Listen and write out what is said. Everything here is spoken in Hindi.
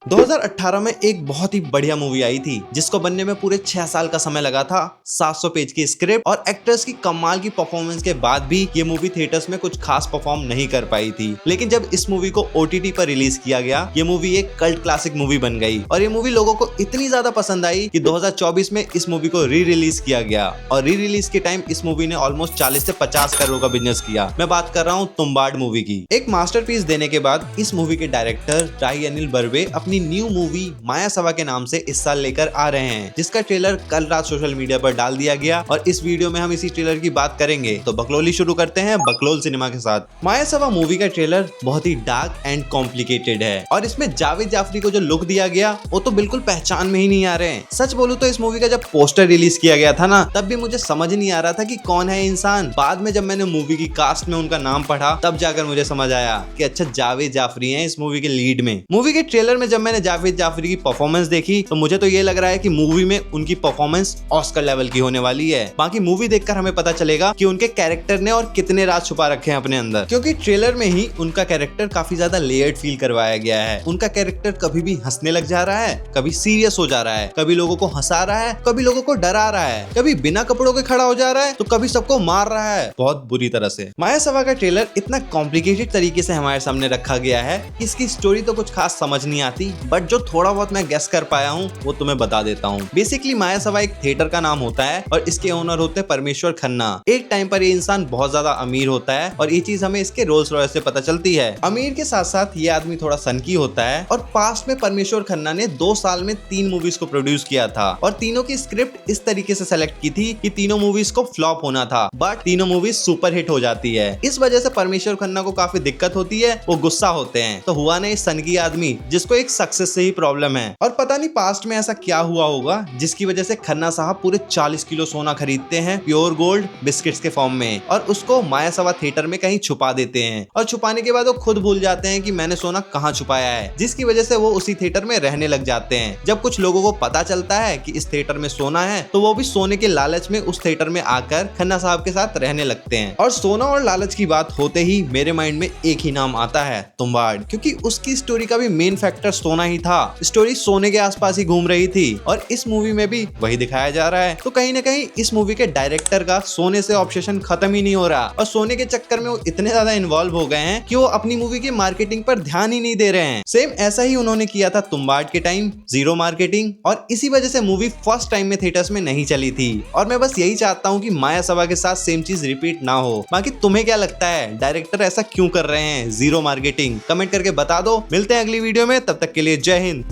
2018 में एक बहुत ही बढ़िया मूवी आई थी जिसको बनने में पूरे 6 साल का समय लगा था। 700 पेज की स्क्रिप्ट और एक्टर्स की कमाल की परफॉर्मेंस के बाद भी ये मूवी थिएटर्स में कुछ खास परफॉर्म नहीं कर पाई थी। लेकिन जब इस मूवी को OTT पर रिलीज किया गया, ये मूवी एक कल्ट क्लासिक मूवी बन गई और ये मूवी लोगों को इतनी ज्यादा पसंद आई कि 2024 में इस मूवी को री रिलीज किया गया और री रिलीज के टाइम इस मूवी ने ऑलमोस्ट 40 से 50 करोड़ का बिजनेस किया। मैं बात कर रहा हूँ तुम्बाड़ मूवी की। एक मास्टरपीस देने के बाद इस मूवी के डायरेक्टर राही अनिल बर्वे अपनी न्यू मूवी मायासभा के नाम से इस साल लेकर आ रहे हैं, जिसका ट्रेलर कल रात सोशल मीडिया पर डाल दिया गया और इस वीडियो में हम इसी ट्रेलर की बात करेंगे। तो बकलोली शुरू करते हैं बकलोल सिनेमा के साथ। मायासभा मूवी का ट्रेलर बहुत ही डार्क एंड कॉम्प्लिकेटेड है और इसमें जावेद जाफरी को जो लुक दिया गया वो तो बिल्कुल पहचान में ही नहीं आ रहे हैं। सच बोलूं तो इस मूवी का जब पोस्टर रिलीज किया गया था ना, तब भी मुझे समझ नहीं आ रहा था कि कौन है इंसान। बाद में जब मैंने मूवी की कास्ट में उनका नाम पढ़ा तब जाकर मुझे समझ आया कि अच्छा जावेद जाफरी हैं इस मूवी के लीड में। मूवी के ट्रेलर में जब मैंने जावेद जाफरी की परफॉर्मेंस देखी तो मुझे तो ये लग रहा है कि मूवी में उनकी परफॉर्मेंस ऑस्कर लेवल की होने वाली है। बाकी मूवी देखकर हमें पता चलेगा कि उनके कैरेक्टर ने और कितने राज छुपा रखे हैं अपने अंदर, क्योंकि ट्रेलर में ही उनका कैरेक्टर काफी ज्यादा लेयर्ड फील करवाया गया है। उनका कैरेक्टर कभी भी हंसने लग जा रहा है, कभी सीरियस हो जा रहा है, कभी लोगों को हंसा रहा है, कभी लोगों को डरा रहा है, कभी बिना कपड़ों के खड़ा हो जा रहा है तो कभी सबको मार रहा है बहुत बुरी तरह से। मायासभा का ट्रेलर इतना कॉम्प्लिकेटेड तरीके से हमारे सामने रखा गया है कि इसकी स्टोरी तो कुछ खास समझ नहीं आती, बट जो थोड़ा बहुत मैं गेस कर पाया हूँ वो तुम्हें बता देता हूँ। बेसिकली मायासभा एक थिएटर का नाम होता है और इसके ओनर होते हैं परमेश्वर खन्ना। एक टाइम पर ये इंसान बहुत ज्यादा अमीर होता है और ये चीज हमें इसके रोल्स रॉयस से पता चलती है। अमीर के साथ साथ ये आदमी थोड़ा सनकी होता है और पास्ट में परमेश्वर खन्ना ने 2 साल में 3 मूवीज को प्रोड्यूस किया था और तीनों की स्क्रिप्ट इस तरीके से सेलेक्ट की थी कि तीनों मूवीज को फ्लॉप होना था, बट तीनों मूवीज सुपर हिट हो जाती है। इस वजह से परमेश्वर खन्ना को काफी दिक्कत होती है, वो गुस्सा होते हैं। तो हुआ ना इस सनकी आदमी जिसको एक सक्सेस से ही प्रॉब्लम है और पता नहीं पास्ट में ऐसा क्या हुआ होगा जिसकी वजह से खन्ना साहब पूरे 40 किलो सोना खरीदते हैं प्योर गोल्ड बिस्किट्स के फॉर्म में और उसको मायासभा थिएटर में कहीं छुपा देते हैं और छुपाने के बाद वो खुद भूल जाते हैं कि मैंने सोना कहाँ छुपाया है, जिसकी वजह से वो उसी थिएटर में रहने लग जाते हैं। जब कुछ लोगों को पता चलता है कि इस थिएटर में सोना है तो वो भी सोने के लालच में उस थिएटर में आकर खन्ना साहब के साथ रहने लगते हैं। और सोना और लालच की बात होते ही मेरे माइंड में एक ही नाम आता है, तुम्बाड़, क्योंकि उसकी स्टोरी का भी मेन फैक्टर सोना ही था। स्टोरी सोने के आसपास ही घूम रही थी और इस मूवी में भी वही दिखाया जा रहा है। तो कहीं ना कहीं इस मूवी के डायरेक्टर का सोने से ऑब्सेशन खत्म ही नहीं हो रहा और सोने के चक्कर में वो इतने ज्यादा इन्वॉल्व हो गए हैं कि वो अपनी मूवी की मार्केटिंग पर ध्यान ही नहीं दे रहे हैं। सेम ऐसा ही उन्होंने किया था तुम्बाड़ के टाइम, जीरो मार्केटिंग, और इसी वजह से मूवी फर्स्ट टाइम में थिएटर्स में नहीं चली थी। और मैं बस यही चाहता हूँ कि मायासभा के साथ सेम चीज रिपीट ना हो। बाकी तुम्हें क्या लगता है, डायरेक्टर ऐसा क्यों कर रहे हैं, जीरो मार्केटिंग? कमेंट करके बता दो। मिलते हैं अगली वीडियो में, तब तक के लिए जय हिंद।